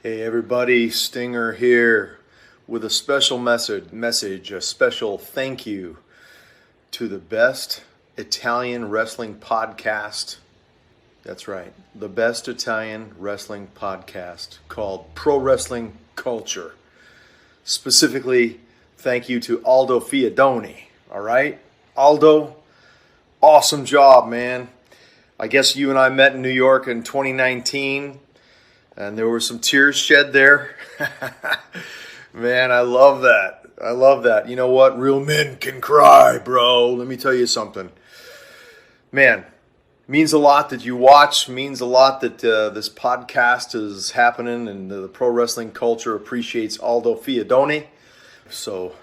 Hey everybody, Stinger here with a special message, a special thank you to the best Italian wrestling podcast. That's right, the best Italian wrestling podcast called Pro Wrestling Culture. Specifically, thank you to Aldo Fiadoni, all right? Aldo, awesome job, man. I guess you and I met in New York in 2019. And there were some tears shed there. Man, I love that. I love that. You know what? Real men can cry, bro. Let me tell you something. Man, means a lot that you watch. Means a lot that this podcast is happening. And the pro wrestling culture appreciates Aldo Fiadoni. So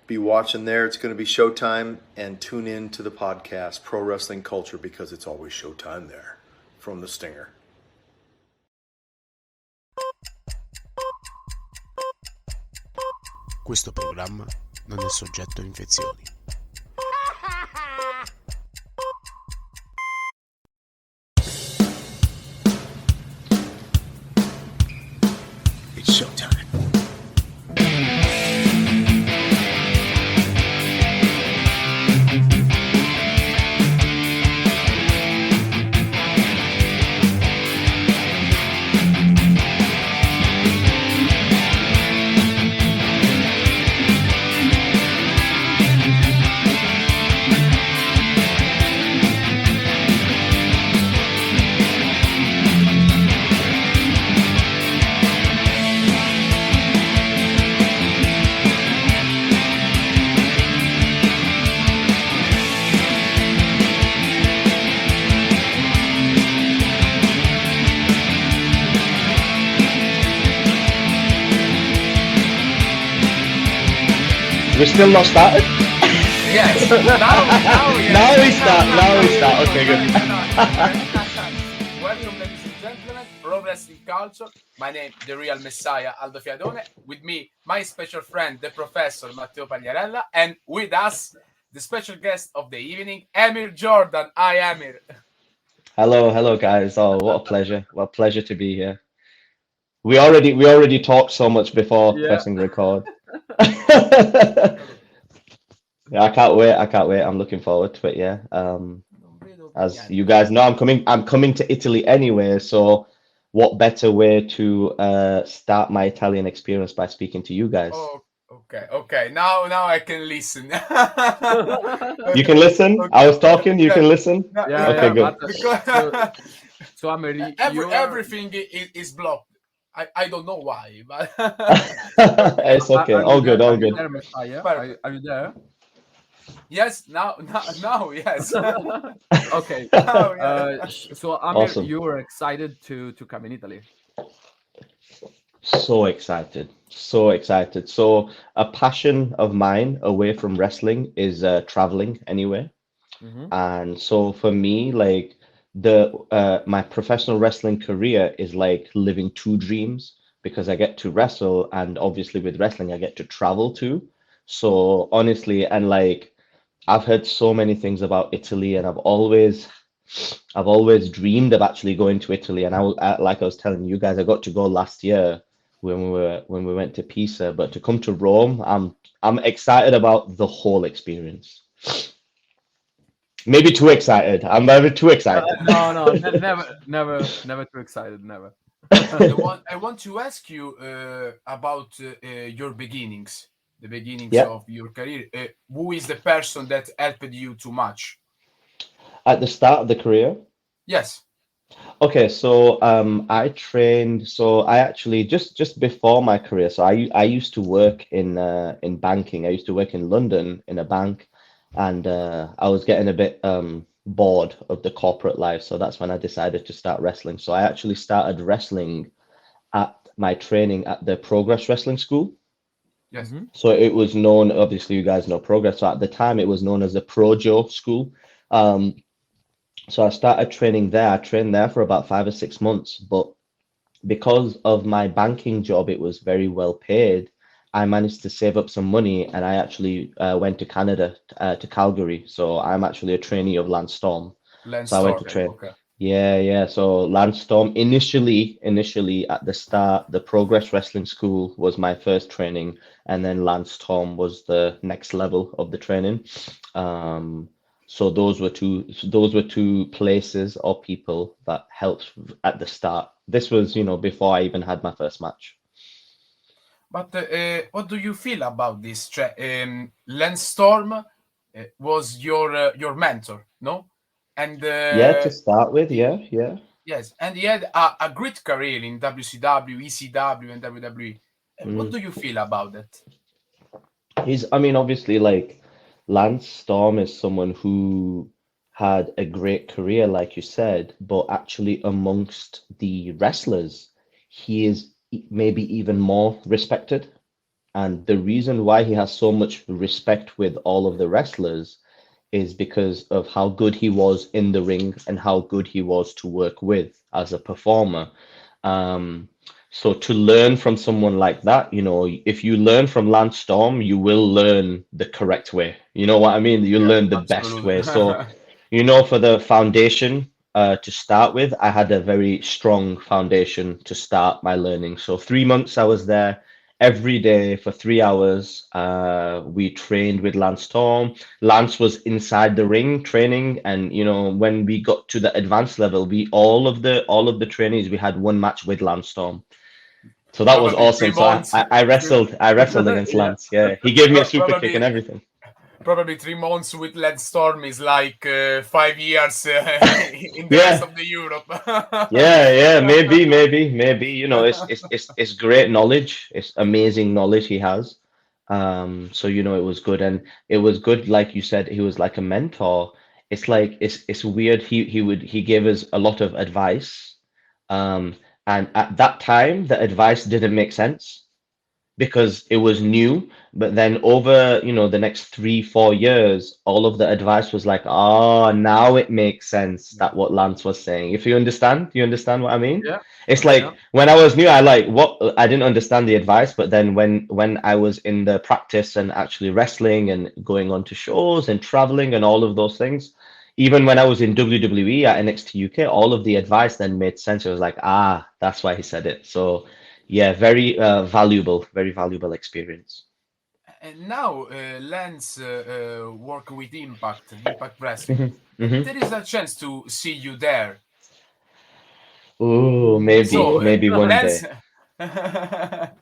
be watching there. It's going to be Showtime. And tune in to the podcast, Pro Wrestling Culture, because it's always Showtime there from the Stinger. Questo programma non è soggetto a infezioni. It's showtime. We're still not started? Yes. Now we start. Okay, good. Welcome, ladies and gentlemen, Pro Wrestling Culture. My name, the real Messiah, Aldo Fiadone. With me, my special friend, the Professor Matteo Pagliarella. And with us, the special guest of the evening, Amir Jordan. Hi, Amir. Hello, guys. Oh, what a pleasure. What a pleasure to be here. We already talked so much before pressing record. Yeah, I can't wait. I'm looking forward to it. Yeah. As you guys know, I'm coming to Italy anyway. So, what better way to start my Italian experience by speaking to you guys? Oh, okay. Now I can listen. You can listen. Okay. I was talking. You can listen. Yeah, okay, good. So Amelie, everything is blocked. I don't know why, but it's okay. All good. Are you there, Messiah? Are you there? Yes, now, yes. Okay. So Amir, awesome. You were excited to come in Italy. So excited. So a passion of mine away from wrestling is traveling anyway. Mm-hmm. And so for me, like my professional wrestling career is like living two dreams, because I get to wrestle, and obviously with wrestling I get to travel too. So honestly, and like I've heard so many things about Italy, and I've always dreamed of actually going to Italy. And like I was telling you guys, I got to go last year when we went to Pisa, but to come to Rome, I'm excited about the whole experience. Maybe too excited. I'm never too excited. No, never too excited. Never. I want to ask you about your beginnings, the beginnings of your career. Who is the person that helped you too much? At the start of the career? Yes. Okay, so I trained. So I actually just before my career. So I used to work in banking. I used to work in London in a bank. And I was getting a bit bored of the corporate life. So that's when I decided to start wrestling. So I actually started wrestling at my training at the Progress Wrestling School. Yes. Mm-hmm. So it was known, obviously you guys know Progress. So at the time it was known as the Projo School. So I started training there. I trained there for about 5 or 6 months. But because of my banking job, it was very well paid. I managed to save up some money, and I actually went to Canada, to Calgary. So I'm actually a trainee of Lance Storm. Lance so I went to Storm, train. Okay. Yeah. So Lance Storm initially at the start, the Progress Wrestling School was my first training, and then Lance Storm was the next level of the training. Um, so those were two places or people that helped at the start. This was, before I even had my first match. But what do you feel about this? Lance Storm was your mentor, no? And Yeah, to start with, yeah. yes, and he had a great career in WCW, ECW, and WWE. What Mm. do you feel about that? I mean, obviously, like Lance Storm is someone who had a great career, like you said, but actually amongst the wrestlers, he is maybe even more respected. And the reason why he has so much respect with all of the wrestlers is because of how good he was in the ring and how good he was to work with as a performer. Um, so to learn from someone like that, if you learn from Lance Storm, you will learn the correct way. You know what I mean? You Yeah, learn the best absolutely. way. So, for the foundation, to start with, I had a very strong foundation to start my learning. So 3 months I was there every day for 3 hours. We trained with Lance Storm. Lance was inside the ring training, and when we got to the advanced level, we all of the trainees we had one match with Lance Storm. So that was Probably three awesome. So I, months. I, I wrestled I wrestled against Yeah. Lance. Yeah, he gave me a super kick and Probably everything. probably 3 months with Lance Storm is like 5 years in the rest Yeah, of the Europe. yeah. Maybe. It's great knowledge. It's amazing knowledge he has. So it was good, and it was good, like you said, he was like a mentor. It's like it's weird. He gave us a lot of advice. Um, and at that time, the advice didn't make sense because it was new. But then over, the next 3, 4 years, all of the advice was like, oh, now it makes sense that what Lance was saying. If you understand what I mean? Yeah. It's Yeah. like when I was new, I didn't understand the advice, but then when I was in the practice and actually wrestling and going on to shows and traveling and all of those things, even when I was in WWE at NXT UK, all of the advice then made sense. It was like, that's why he said it. So yeah, very valuable experience. And now Lance work with Impact Wrestling. Hmm. Hmm. There is a chance to see you there. Ooh, So maybe one Lance, day.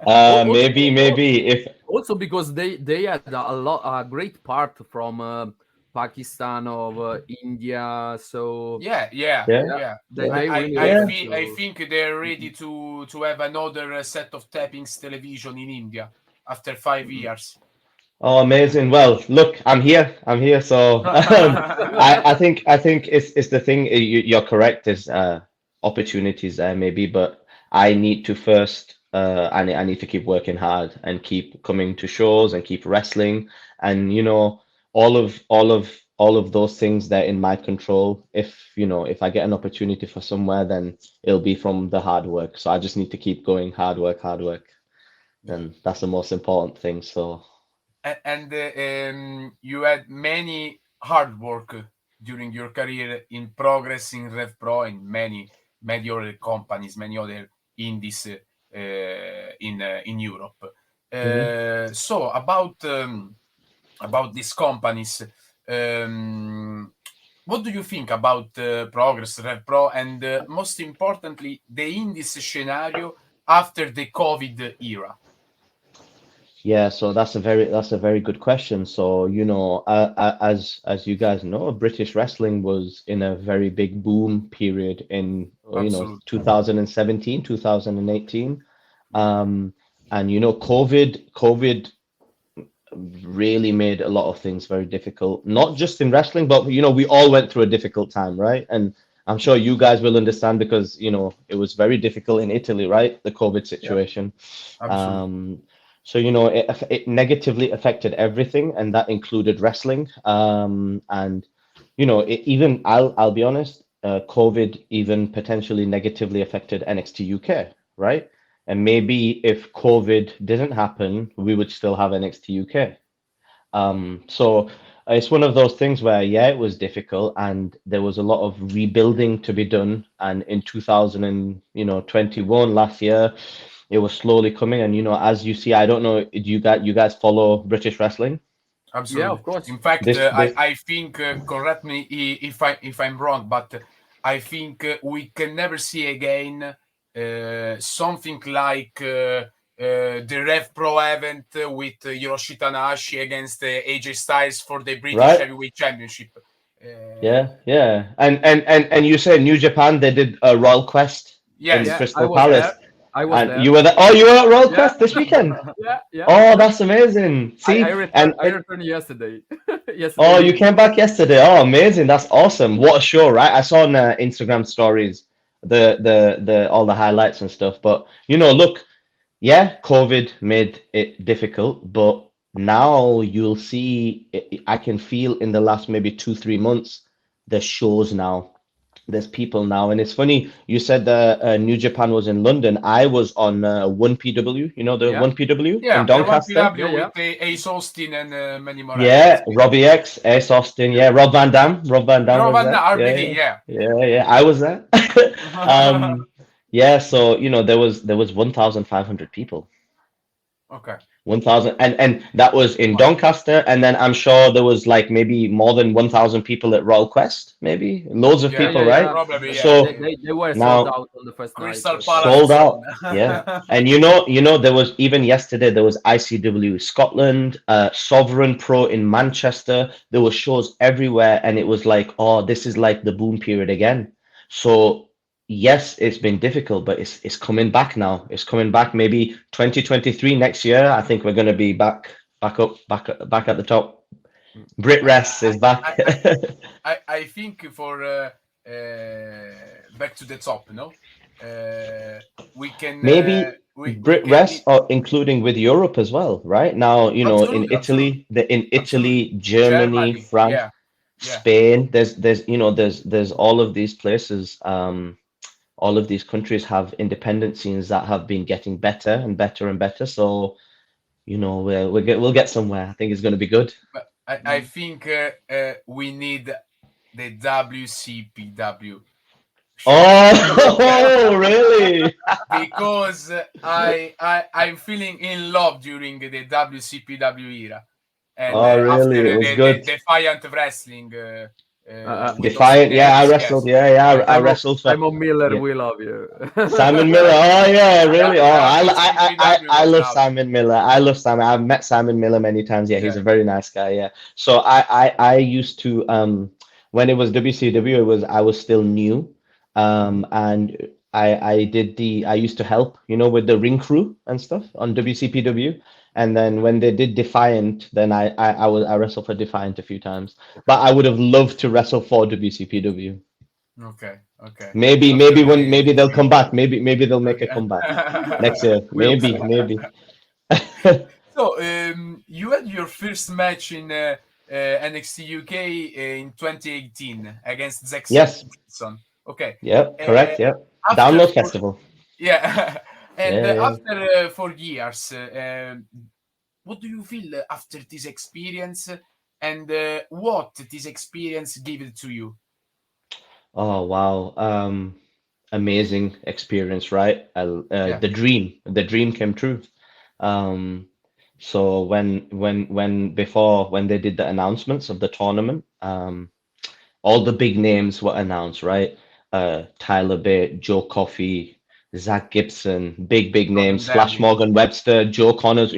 Also, Maybe if also because they had a great part from Pakistan of India. So yeah, yeah, yeah, yeah, yeah. yeah, they really I yeah. wanted feel I to. think they're ready to have another set of tappings television in India after 5 years. Oh, amazing. Well, look, I'm here. I'm here. So I think it's the thing. You're correct. There's opportunities there maybe, but I need to first. I need to keep working hard and keep coming to shows and keep wrestling, and all of those things that are in my control. If I get an opportunity for somewhere, then it'll be from the hard work. So I just need to keep going, hard work, Yeah. and that's the most important thing. So. And you had many hard work during your career in Progress, in Rev Pro, in many other companies, many other indies in Europe. Mhm. So about these companies, um, what do you think about Progress, Rev Pro, and most importantly, the indies scenario after the COVID era? Yeah, so that's a very good question. So, as you guys know, British wrestling was in a very big boom period in, Absolutely. 2017, 2018. Um, and COVID really made a lot of things very difficult, not just in wrestling, but we all went through a difficult time, right? And I'm sure you guys will understand because, it was very difficult in Italy, right? The COVID Yeah. situation. Absolutely. So it negatively affected everything, and that included wrestling. And even I'll be honest, COVID even potentially negatively affected NXT UK, right? And maybe if COVID didn't happen, we would still have NXT UK. So It's one of those things where, yeah, it was difficult and there was a lot of rebuilding to be done. And in 2021 last year, it was slowly coming. And as you see, I don't know, do you guys follow British wrestling? Yeah, Absolutely. of course. In fact, This I think correct me if I'm wrong, but I think we can never see again something like the Rev Pro event with Hiroshi Tanahashi against AJ Styles for the British right? Heavyweight Championship. Yeah, yeah. And you said New Japan, they did a Royal Quest in Yes, Yeah, I Crystal was Palace. there. I was And there. you were there. Oh, you were at Royal Yeah, Quest this weekend. yeah, yeah. Oh, that's amazing. I See, returned. I returned yesterday. Yesterday oh, you evening. came back yesterday. Oh, amazing. That's awesome. What a show, right? I saw on Instagram stories the all the highlights and stuff. But look, yeah, COVID made it difficult, but now you'll see, I can feel in the last maybe 2, 3 months, the shows now. There's people now, and it's funny. You said the New Japan was in London. I was on OnePW. You know the Yeah, OnePW in yeah, the Doncaster. yeah, 1PW yeah. with Ace Austin and many more athletes. Yeah, Robbie X, Ace Austin. Yeah, Rob Van Dam. Rob Van Dam Rob was and there. Yeah, RBD, yeah, yeah. yeah, yeah. I was there. Yeah. So there was 1,500 people. Okay. 1,000, and that was in Wow. Doncaster, and then I'm sure there was like maybe more than 1,000 people at Royal Quest, maybe loads of Yeah, Yeah, people, yeah, right? yeah. probably, yeah. They, So they, they were sold now out on the first night. Crystal So Palace sold is on. out, yeah. And there was even yesterday there was ICW Scotland, Sovereign Pro in Manchester. There were shows everywhere, and it was like, oh, this is like the boom period again. So yes, it's been difficult, but it's coming back now. It's coming back. Maybe 2023 next year. I think we're going to be back up, back at the top. Brit Rest is back. I, I think for back to the top, no, we can Maybe we Brit can Rest, or including with Europe as well, right? Now, in absolutely, absolutely, Italy, in absolutely. Italy, Germany, Germany, France, yeah, yeah, Spain. There's all of these places. All of these countries have independent scenes that have been getting better and better and better. So, we'll get somewhere. I think it's going to be good. but I think we need the WCPW Oh, really? because I'm feeling in love during the WCPW era, and Oh, after really? It was the good. Defiant Wrestling with Defiant. Austin Yeah, I Aries, wrestled. yes, Yeah, yeah, I Simon, wrestled for. Simon Miller, Yeah. we love you. Simon Miller. Oh yeah, really? Oh, WCPW I was love love. Simon Miller. I love Simon. I've met Simon Miller many times. Yeah, he's Yeah. a very nice guy. Yeah. So I used to when it was WCW, I was still new. And I used to help, with the ring crew and stuff on WCPW. And then when they did Defiant, then I wrestled for Defiant a few times. But I would have loved to wrestle for WCPW. Okay, okay. Maybe they'll come back. Maybe they'll make a comeback next year. We hope Maybe, so. maybe. So, you had your first match in NXT UK in 2018 against Zack Yes. Simpson. Okay. Yep. Uh, Correct. Yep. after Download four, Festival. yeah, and Yeah. Yeah. after 4 years, what do you feel after this experience, and what this experience gave it to you? Oh wow. Amazing experience, right? Yeah. The dream came true. Um, so when they did the announcements of the tournament, all the big names were announced, right? Tyler Bate, Joe Coffey, Zach Gibson, big Robin names, Flash Darby. Morgan Webster, Joe Connors,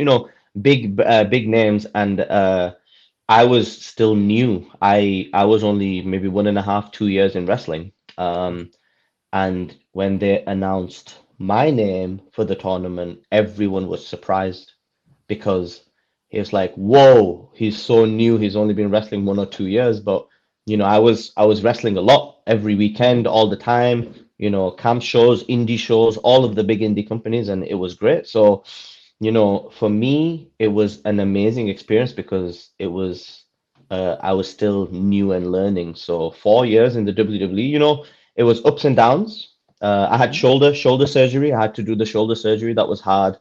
big names, and I was still new. I was only maybe 1.5, 2 years in wrestling. And when they announced my name for the tournament, everyone was surprised because he was like, "Whoa, he's so new. He's only been wrestling 1 or 2 years." But I was wrestling a lot every weekend, all the time. Camp shows, indie shows, all of the big indie companies, and it was great. So, for me, it was an amazing experience because I was still new and learning. So 4 years in the WWE, it was ups and downs. I had shoulder surgery. I had to do the shoulder surgery. That was hard.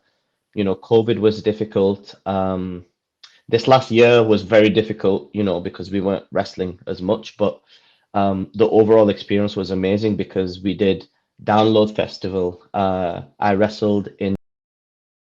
COVID was difficult. This last year was very difficult, you know, because we weren't wrestling as much, but the overall experience was amazing because we did Download Festival. I wrestled in